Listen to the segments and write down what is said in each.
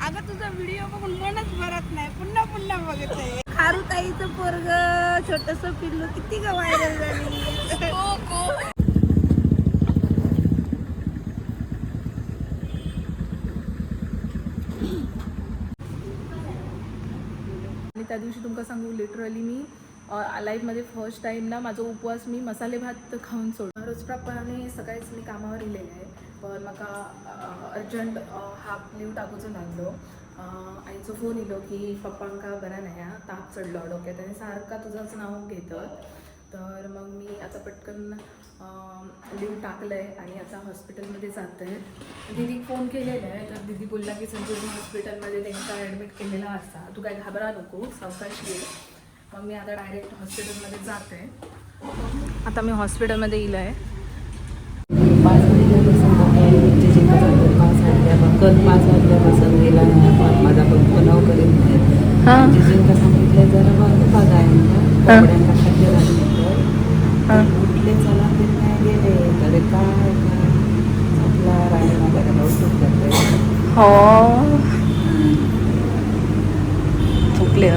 अगं तुझा व्हिडिओ बघून मनच भरत नाही, पुन्हा पुन्हा बघत आहे. खारुताईचं पोरग छोटस पिल्लू किती ग व्हायरल झाली. आणि त्या दिवशी तुमका सांगू लिटरली मी लाईफमध्ये फर्स्ट टाईम ना माझा उपवास मी मसाले भात खाऊन सोडला. रोजप्रमाणे सकाळीच मी कामावर इलेले आहे, पण म्हाका अर्जंट हाफ लीव टाकूचो लागलो. आईचो फोन इलो की पप्पांका बरा नाही हा, ताप चढलो डोक्यात आणि सारखा तुझंच नाव घेतं. तर मग मी आता पटकन लीव टाकलं आहे आणि आता हॉस्पिटलमध्ये जातं आहे. दीदीक फोन केलेला आहे, तर दीदी बोलला की संजीवनी हॉस्पिटलमध्ये त्यांचा ॲडमिट केलेला असता, तू काय घाबरा नको, सावकाश घे. मग मी आता डायरेक्ट हॉस्पिटलमध्ये जाते. आता मी हॉस्पिटलमध्ये येलं आहे. माझा बनाव करेल जिजूंका सांगितलं जरा बघा उठले चला ते नाही गेले तरी काय आपला राणी माझ्याकडे औषध करते. हो झोपले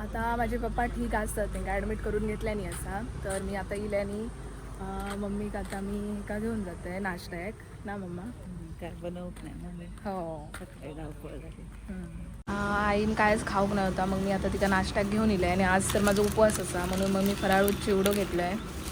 आता माझे पप्पा ठीक असतात, त्यांना ॲडमिट करून घेतल्यानी असा. तर मी आता इल्यानी मम्मी आता मी का घेऊन जाते आहे नाश्ता एक ना मम्मा काय बनवत नाही मम्मी. हो सकाळी धावपळ झाली. आईन कायच खाऊक नव्हता, मग मी आता तिका नाश्त्याक घेऊन इलं आहे. आणि आज तर माझा उपवास असा म्हणून मग मी फराळ चिवडो घेतलं आहे.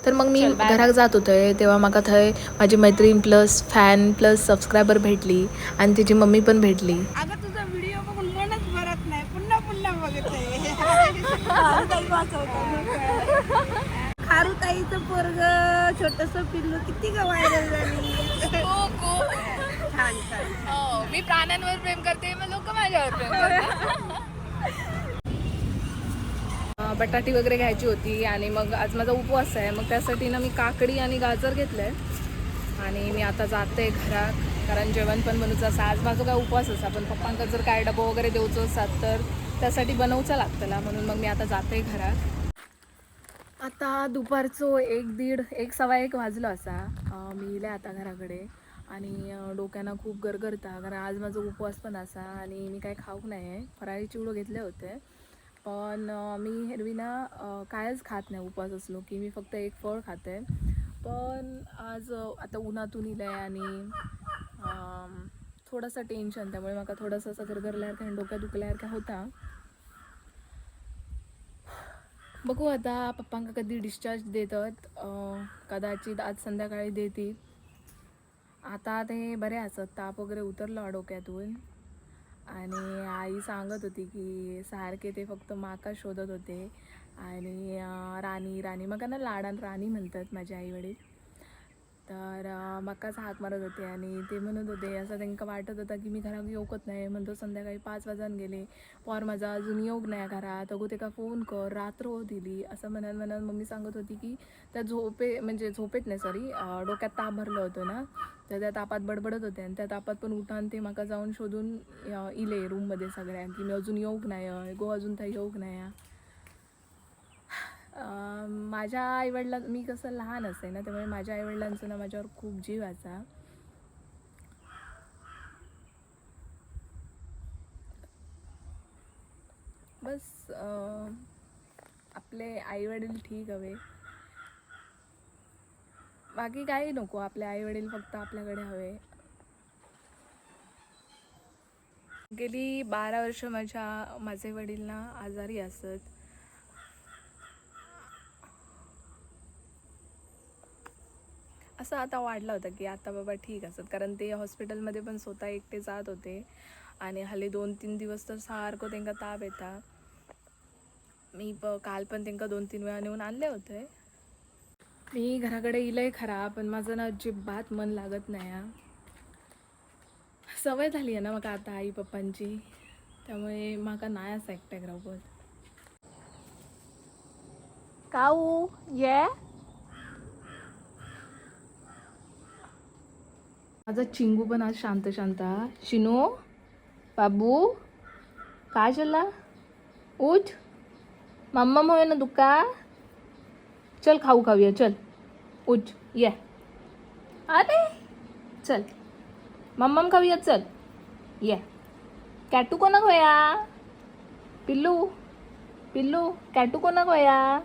तर मग मी घरात जात होते तेव्हा मला थंय माझी मैत्रीण प्लस फॅन प्लस सबस्क्रायबर भेटली आणि तिची मम्मी पण भेटली. अगं तुझा व्हिडिओ बघून मनच भरत नाही, पुन्हा पुन्हा बघत आहे. खारुताईचं पोरग छोटस पिल्लू किती ग व्हायरल झाली. छान छान. मी प्राण्यांवर प्रेम करते, मग लोक माझ्यावर प्रेम करतात. बटाटी वगैरे घ्यायची होती आणि मग आज माझा उपवास आहे, मग त्यासाठी ना मी काकडी आणि गाजर घेतलं आहे. आणि मी आता जाते घरात, कारण जेवण पण बनवूचं असं. आज माझं काय उपवास असा, पण पप्पांका जर काय डबा वगैरे देऊचं असतात तर त्यासाठी बनवचं लागतं, म्हणून मग मी आता जाते घरात. आता दुपारचं 1:30 वाजलं असा. मी इले आता घराकडे आणि डोक्यानं खूप गरगरता, कारण आज माझा उपवास पण असा आणि मी काय खाऊक नाही आहे. फराळी चिवडो घेतले होते, पण मी एरवी ना कायच खात नाही उपवास असलो की, मी फक्त एक फळ खाते. पण आज आता उन्हातून इलं आहे आणि थोडंसं टेन्शन, त्यामुळे मला थोडंसं असं गरगरल्यासारखं आणि डोक्यात दुखल्यासारखा होता. बघू आता पप्पांका कधी डिस्चार्ज देतात, कदाचित आज संध्याकाळी देतील. आता ते बरे असत, ताप वगैरे उतरला डोक्यातून. आणि आई सांगत होती की सारखे ते फक्त माका शोधत होते आणि राणी राणी मग ना लाडान राणी म्हणतात माझे आई वडील. तर मकाच हाक मारत होते आणि ते म्हणत होते असं त्यांना वाटत होता की मी घरात येऊकत नाही, म्हणतो संध्याकाळी 5 वाजून गेले, पोर माझा अजून येऊक नाही घरात, अगो ते का फोन कर, रात्र हो दिली असं म्हणत मम्मी सांगत होती की त्या झोपेत नाही सॉरी डोक्यात ताप भरलं होतं ना, तर त्या तापात बडबडत होते आणि त्या तापात पण उठान ते माका जाऊन शोधून इले रूममध्ये सगळ्या की मी अजून येऊक नाही गो, अजून काही येऊक नाही. माझ्या आईवडिलां मी कसं लहान असे ना, त्यामुळे माझ्या आईवडिलांचं ना माझ्यावर खूप जीव याचा. बस आपले आईवडील ठीक हवे, बाकी काही नको, आपले आईवडील फक्त आपल्याकडे हवे. गेली 12 वर्ष माझे वडील ना आजारी असत. असं आता वाटलं होतं की आता बाबा ठीक असत, कारण ते हॉस्पिटलमध्ये पण स्वतः एकटे जात होते आणि हल्ली 2-3 दिवस तर सारखं त्यांना ताप येता. मी काल पण त्यांना 2-3 वेळा नेऊन आणले होते. मी घराकडे इलंय खरा, पण माझं ना अजिबात मन लागत नाही हा. सवय झाली आहे ना म्हाका आता आई पप्पांची, त्यामुळे म्हाका नाही असं एकट्याक रावत. काऊ ये माझा चिंगू पण आज शांत शांत हा. शिनू बाबू काय झाला? उठ, मम्मा होय ना दुका, चल खाऊ खाऊया, चल उठ ये. अरे चल मम्मम खाऊया, चल ये. कॅटू कोणा होया? पिल्लू पिल्लू कॅटू कोणा होया?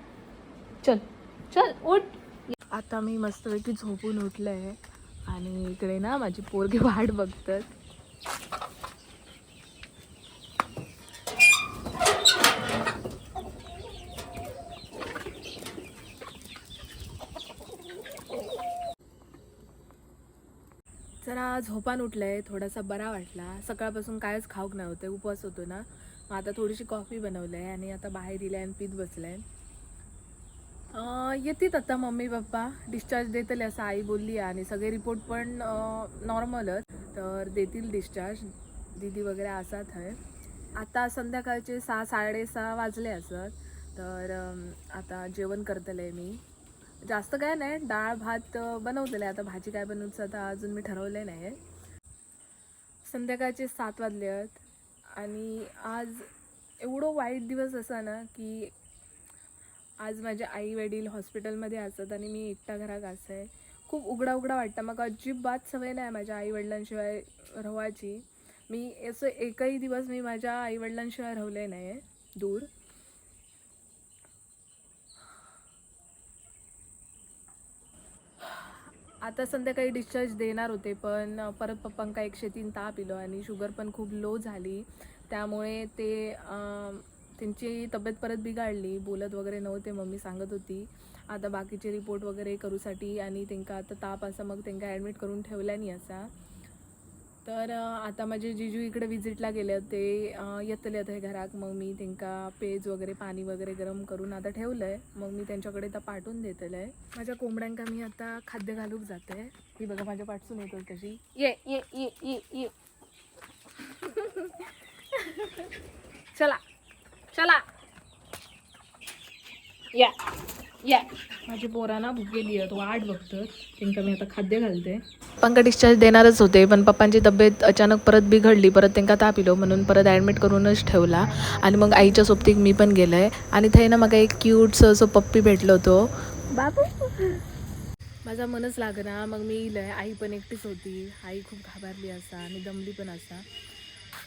चल चल उठ. आता मी मस्तपैकी झोपून उठले आणि इकडे ना माझी पोरगी वाट बघतात. जरा झोपान उठलंय, थोडासा बरा वाटला. सकाळपासून कायच खाऊक नाही होते, उपवास होतो ना. मग आता थोडीशी कॉफी बनवलंय आणि आता बाहेर दिल्या आणि पीत बसलंय. येतील आता मम्मी पप्पा, डिस्चार्ज देतले असं आई बोलली आहे आणि सगळे रिपोर्ट पण नॉर्मलच, तर देतील डिस्चार्ज. दीदी वगैरे असत आहे. आता संध्याकाळचे 6-6:30 वाजले असत, तर आता जेवण करतले मी. जास्त काय नाही, डाळ भात बनवलेलं आहे. आता भाजी काय बनवूचं आता अजून मी ठरवलं नाही आहे. संध्याकाळचे 7 वाजले आहेत आणि आज एवढं वाईट दिवस असा ना की आज माझे आई वडील हॉस्पिटलमध्ये असतात आणि मी एकटा घरात असं आहे. खूप उघडा उघडा वाटतं. मग अजिबात सवय नाही माझ्या आईवडिलांशिवाय राहायची. मी असं एकही दिवस मी माझ्या आईवडिलांशिवाय राहिले नाही आहे दूर. आता संध्याकाळी डिस्चार्ज देणार होते, पण परत पप्पांका 103 ताप इलो आणि शुगर पण खूप लो झाली, त्यामुळे ते त्यांची तब्येत परत बिघडली. बोलत वगैरे नव्हते, मम्मी सांगत होती. आता बाकीचे रिपोर्ट वगैरे करूसाठी आणि त्यांना आता ताप असा, मग त्यांना ॲडमिट करून ठेवल्यानी असा. तर आता माझे जिजू इकडे विजिटला गेले होते, येतले आता हे घरात. मग मी त्यांना पेज वगैरे पाणी वगैरे गरम करून आता ठेवलं आहे. मग मी त्यांच्याकडे आता पाठवून देतलं आहे. माझ्या कोंबड्यांका मी आता खाद्य घालूक जाते. ही बघा माझ्या पाठसून येतो तशी. ये ये ये ये ये चला चला या या. माझी पोरांना भूक गेली आहे, वाट बघतात. त्यांना मी आता खाद्य घालते. पप्पांका डिस्चार्ज देणारच होते, पण पप्पांची तब्येत अचानक परत बिघडली. परत त्यांना ताप इलो, म्हणून परत ॲडमिट करूनच ठेवला. आणि मग आईच्या सोबतीक मी पण गेलं आहे. आणि थंय ना मग एक क्यूटचं असं पप्पी भेटलं होतं बाबू. माझा मनच लागना, मग मी इलं आहे. आई पण एकटीच होती. आई खूप घाबरली असा आणि दमली पण असा,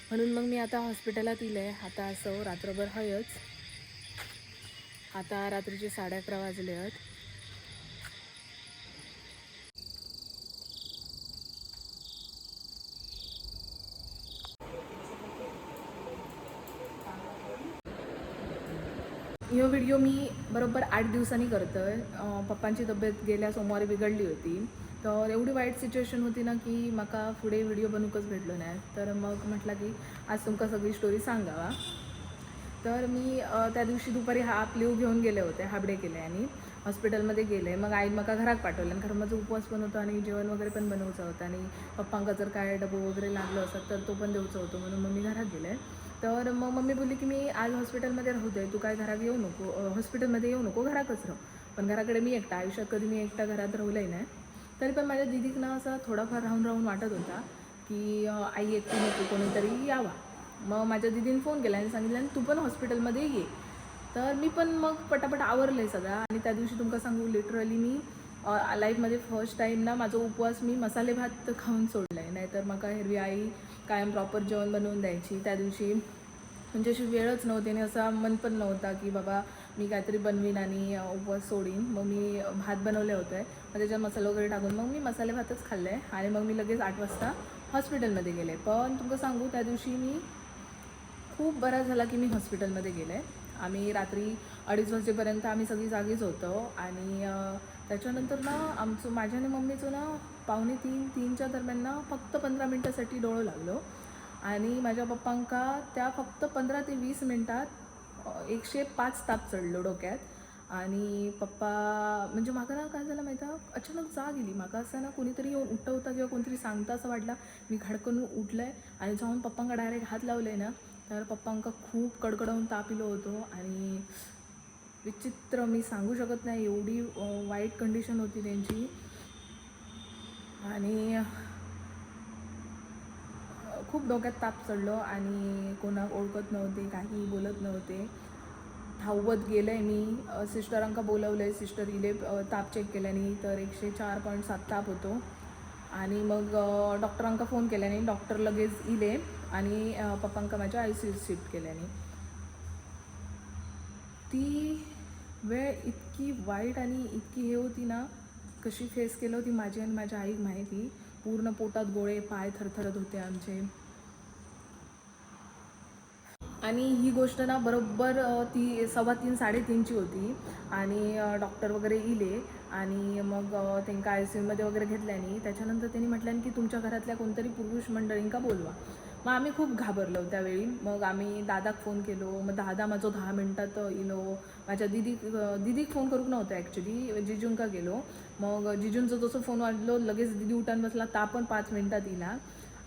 म्हणून मग मी आता हॉस्पिटलात इलं आहे. आता असं रात्रभर हयच. आता रात्रीचे 11:30 वाजले आहेत. हा व्हिडिओ मी बरोबर 8 दिवसांनी करतो आहे. पप्पांची तब्येत गेल्या सोमवारी बिघडली होती, तर एवढी वाईट सिच्युएशन होती ना की मला पुढे व्हिडिओ बनवूकच भेटलो नाही. तर मग म्हटलं की आज तुमका सगळी स्टोरी सांगावा. तर मी त्या दिवशी दुपारी हाफ लिव्ह घेऊन गेले होते, हाफ डे केले आणि हॉस्पिटलमध्ये गेले. मग आई मला घरात पाठवलं आणि खरं माझं उपवास पण होतं आणि जेवण वगैरे पण बनवायचं होतं आणि पप्पांका जर काय डबो वगैरे लागलं असतं तर तो पण द्यायचं होतं, म्हणून मग मी घरात गेले. तर मग मम्मी बोलली की मी आज हॉस्पिटलमध्ये राहू दे, तू काय घरात येऊ नको, हॉस्पिटलमध्ये येऊ नको, घरातच राहू. पण घराकडे मी एकटा, आयुष्यात कधी मी एकटा घरात राहूलंही नाही. तरी पण माझ्या दीदीनं असं थोडाफार राहून राहून वाटत होता की आई एकटी नको, कोणीतरी यावा. मग माझ्या दीदीने फोन केला आणि सांगितलं आणि तू पण हॉस्पिटलमध्ये ये. तर मी पण मग पटापट आवरलं आहे सगळं. आणि त्या दिवशी तुमका सांगू, लिटरली मी लाईफमध्ये फर्स्ट टाईम ना माझा उपवास मी मसाले भात खाऊन सोडला आहे. नाहीतर मग हिरवी आई कायम प्रॉपर जेवण बनवून द्यायची. त्या दिवशी म्हणजे अशी वेळच नव्हती आणि असा मन पण नव्हता की बाबा मी काहीतरी बनवीन आणि उपवास सोडीन. मग मी भात बनवले होते, मग त्याच्यात मसाला वगैरे टाकून मग मी मसाले भातच खाल्ले आहे. आणि मग मी लगेच 8 वाजता हॉस्पिटलमध्ये गेले. पण तुमचं सांगू, त्या दिवशी मी खूप बरा झाला की मी हॉस्पिटलमध्ये गेले. आम्ही रात्री 2:30 वाजेपर्यंत आम्ही सगळी जागीच होतो. आणि त्याच्यानंतर ना माझ्या आणि मम्मीचं ना 2:45-3च्या दरम्यान ना फक्त 15 मिनटासाठी डोळं लागलो. आणि माझ्या पप्पांका त्या फक्त 15 ते 20 मिनटात 105 ताप चढलो डोक्यात. आणि पप्पा म्हणजे म्हाका ना काय झालं माहिती आहे, अचानक जाग गेली म्हाका. असं ना कोणीतरी येऊन उठवता किंवा कोणतरी सांगता असं वाटलं. मी खडकन उठलंय आणि जाऊन पप्पांका डायरेक्ट हात लावले ना, तर पप्पांका खूप कडकडवून ताप इलो होतो. आणि विचित्र, मी सांगू शकत नाही एवढी वाईट कंडिशन होती त्यांची. आणि खूप डोक्यात ताप चढलो आणि कोणाक ओळखत नव्हते, काही बोलत नव्हते. धावत गेले मी, सिस्टरांका बोलवले. सिस्टर इले ताप चेक केल्याने तर 104.7 ताप होतो. आणि मग डॉक्टरांका फोन केल्याने डॉक्टर लगेच इले आणि पप्पांका माझ्या ICU शिफ्ट केल्याने. ती वेळ इतकी वाईट आणि इतकी हे होती ना, कशी फेस केलं होती माझी आणि माझ्या आईक माहिती. पूर्ण पोटात गोळे, पाय थरथरत होते आमचे. आणि ही गोष्ट ना बरोबर ती 3:15 3:30ची होती. आणि डॉक्टर वगैरे इले आणि मग त्यांना ICUमध्ये वगैरे घेतल्याने त्याच्यानंतर त्यांनी म्हटल्याने की तुमच्या घरातल्या कोणतरी पुरुष मंडळींका बोलवा. मग आम्ही खूप घाबरलो त्यावेळी. मग आम्ही दादाक फोन केलो. मग दादा माझं 10 मिनटात इलो. माझ्या दिदीक फोन करूक नव्हतं ॲक्च्युली, जिजूंका गेलो. मग जिजूंचं जसं फोन वाजलो लगेच दिदी उठान बसला, ता पण 5 मिनटात इला.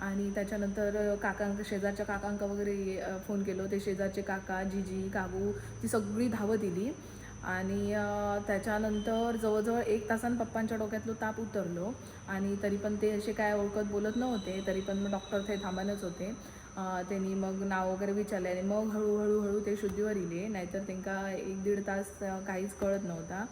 आणि त्याच्यानंतर शेजारच्या काकांका वगैरे फोन केलो. ते शेजारचे काका, जिजी, काकू ती सगळी धावत इली. आणि त्याच्यानंतर जवळजवळ 1 तासानं पप्पांच्या डोक्यातलो ताप उतरलो. आणि तरी पण ते असे काय ओळखत बोलत नव्हते. तरी पण मग डॉक्टर ते थांबानच होते. त्यांनी मग नाव वगैरे विचारले आणि मग हळूहळू ते शुद्धीवर इले. नाहीतर त्यांना 1-1.5 तास काहीच कळत नव्हता.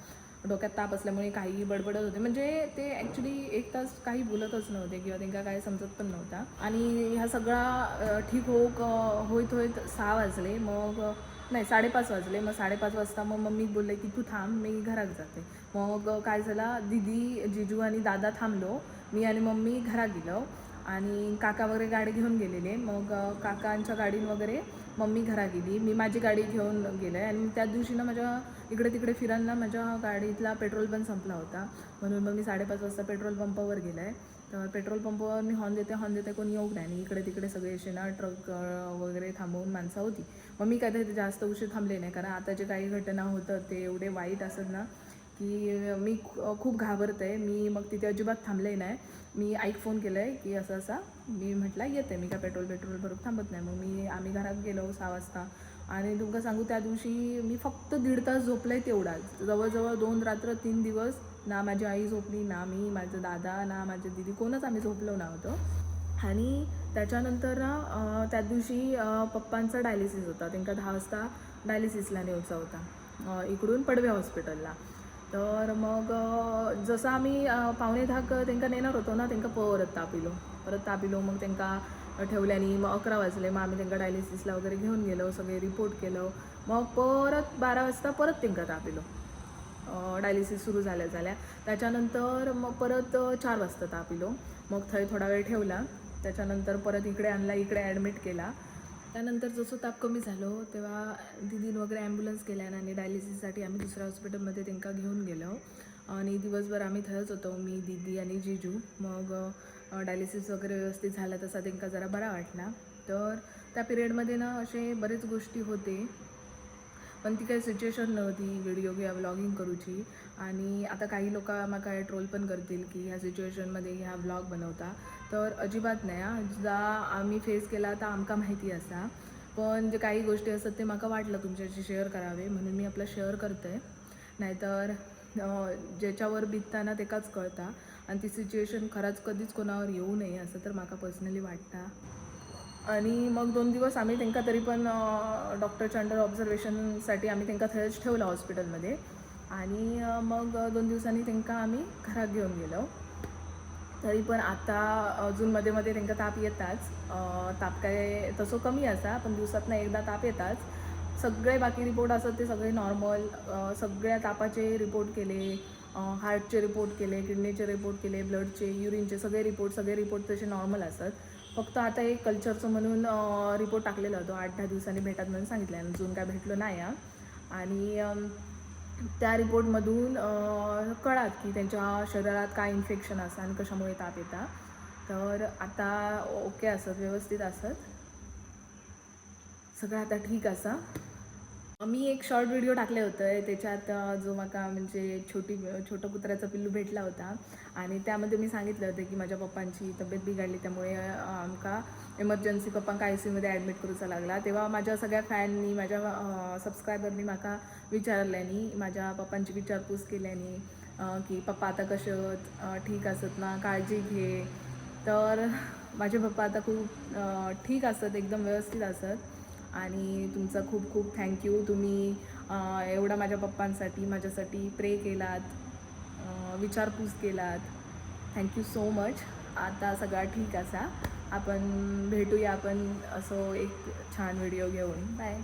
डोक्यात ताप असल्यामुळे काही बडबडत होते. म्हणजे ते ॲक्च्युली 1 तास काही बोलतच नव्हते किंवा त्यांना काय समजत पण नव्हता. आणि ह्या सगळा ठीक होत 6 वाजले. मग नाही 5:30 वाजले. मग 5:30 वाजता मग मम्मी बोलले की तू थांब, मी घरात जाते. मग काय झालं, दीदी, जिजू आणि दादा थांबलो. मी आणि मम्मी घरात गेलो. आणि काका वगैरे गाडी घेऊन गेलेले. मग काकांच्या गाडीन वगैरे मम्मी घरा गेली. मी माझी गाडी घेऊन गेले. आणि त्या दिवशी ना माझ्या इकडे तिकडे फिरायला माझ्या गाडीतला पेट्रोल पण संपला होता. म्हणून मग मी 5:30 वाजता पेट्रोल पंपावर गेला आहे. तर पेट्रोल पंपावर मी हॉर्न देते कोणी येऊक नाही. आणि इकडे तिकडे सगळे असे ना ट्रक वगैरे थांबवून माणसं होती. मग मी काय जास्त उशीर थांबले नाही, कारण आता जे काही घटना होतं ते एवढे वाईट असत ना की मी खूप घाबरते. मी मग तिथे अजिबात थांबले नाही. मी आईक फोन केलं आहे की असं मी म्हटलं येते, मी काय पेट्रोल भरून थांबत नाही. मग आम्ही घरात गेलो 6 वाजता. आणि तुमका सांगू त्या दिवशी मी फक्त 1.5 तास झोपले तेवढाच. जवळजवळ 2 रात्र 3 दिवस ना माझी आई झोपली, ना मी, माझं दादा, ना माझी दिदी, कोणच आम्ही झोपलो नव्हतो. आणि त्याच्यानंतर त्या दिवशी पप्पांचा डायलिसिस होता. त्यांना 10 वाजता डायलिसिसला न्यायचा होता इकडून पडवे हॉस्पिटलला. तर मग जसं आम्ही 9:45 त्यांना नेणार होतो ना, त्यांना परत ताप इलो. मग त्यांना ठेवल्याने मग 11 वाजले. मग आम्ही त्यांना डायलिसिसला वगैरे घेऊन गेलो, सगळे रिपोर्ट केलं. मग परत 12 वाजता परत त्यांना ताप इलो. डायलिसिस सुरू झाल्या त्याच्यानंतर मग परत 4 वाजता ताप इलो. मग थोडा वेळ ठेवला. त्याच्यानंतर परत इकडे आणला, इकडे ॲडमिट केला. त्यानंतर जसं ताप कमी झालं तेव्हा दिदीन वगैरे ॲम्ब्युलन्स केल्या आणि डायलिसिससाठी आम्ही दुसऱ्या हॉस्पिटलमध्ये त्यांना घेऊन गेलो. आणि दिवसभर आम्ही थंयच होतो, मी, दीदी आणि जिजू. मग डायलिसिस वगैरे व्यवस्थित झाला तसा त्यांना जरा बरा वाटला. तर त्या पिरियडमध्ये ना असे बरेच गोष्टी होते, पण ती काही सिच्युएशन नव्हती व्हिडिओ किंवा व्लॉगिंग करूची. आणि आता काही लोक म्हाका ट्रोल पण करतील की ह्या सिच्युएशनमध्ये ह्या व्लॉग बनवता. तर अजिबात नाही. जा आम्ही फेस केला तर आमका माहिती असा. पण जे काही गोष्टी असतात ते म्हाका वाटलं तुमच्याशी शेअर करावे, म्हणून मी आपलं शेअर करते. नाहीतर ज्याच्यावर बितताना तेकाच कळता. आणि ती सिच्युएशन खरंच कधीच कोणावर येऊ नये असं तर म्हाका पर्सनली वाटतं. आणि मग 2 दिवस आम्ही त्यांना तरी पण डॉक्टरच्या अंडर ऑब्झर्वेशनसाठी आम्ही त्यांना थंयच ठेवलं हॉस्पिटलमध्ये. आणि मग 2 दिवसांनी त्यांना आम्ही घरात घेऊन गेलो. तरी पण आता अजून मध्ये त्यांना ताप येताच. ताप काय तसं कमी असा, पण दिवसातनं एकदा ताप येताच. सगळे बाकी रिपोर्ट असतात ते सगळे नॉर्मल. सगळ्या तापाचे रिपोर्ट केले, हार्टचे रिपोर्ट केले, किडनीचे रिपोर्ट केले, ब्लडचे, युरिनचे सगळे रिपोर्ट तसे नॉर्मल असतात. फक्त आता एक कल्चरचं म्हणून रिपोर्ट टाकलेला होतो 8-10 दिवसांनी भेटात म्हणून सांगितलं आहे. अजून काय भेटलो नाही. आणि त्या रिपोर्टमधून कळात की त्यांच्या शरीरात काय इन्फेक्शन असतं आणि कशामुळे ताप येतात. तर आता ओके असत, व्यवस्थित असत, सगळं आता ठीक असा. मी एक शॉर्ट व्हिडिओ टाकले होतं त्याच्यात जो माका म्हणजे छोटं कुत्र्याचा पिल्लू भेटला होता आणि त्यामध्ये मी सांगितलं होतं की माझ्या पप्पांची तब्येत बिघडली त्यामुळे आमका इमर्जन्सी पप्पांका ICUमध्ये ॲडमिट करूचा लागला. तेव्हा माझ्या सगळ्या फॅननी माझ्या सबस्क्रायबरनी माका विचारल्यानी माझ्या पप्पांची विचारपूस केल्यानी की पप्पा आता कशे ठीक असत ना, काळजी घे. तर माझे पप्पा आता खूप ठीक असतात, एकदम व्यवस्थित असत. आणि तुमचा खूप खूप थँक्यू. तुम्ही एवढा माझ्या पप्पांसाठी माझ्यासाठी प्रे केलात, विचारपूस केलात. Thank you so much. आता सगळा ठीक असा. आपण भेटूया आपण असं एक छान व्हिडिओ घेऊन. बाय.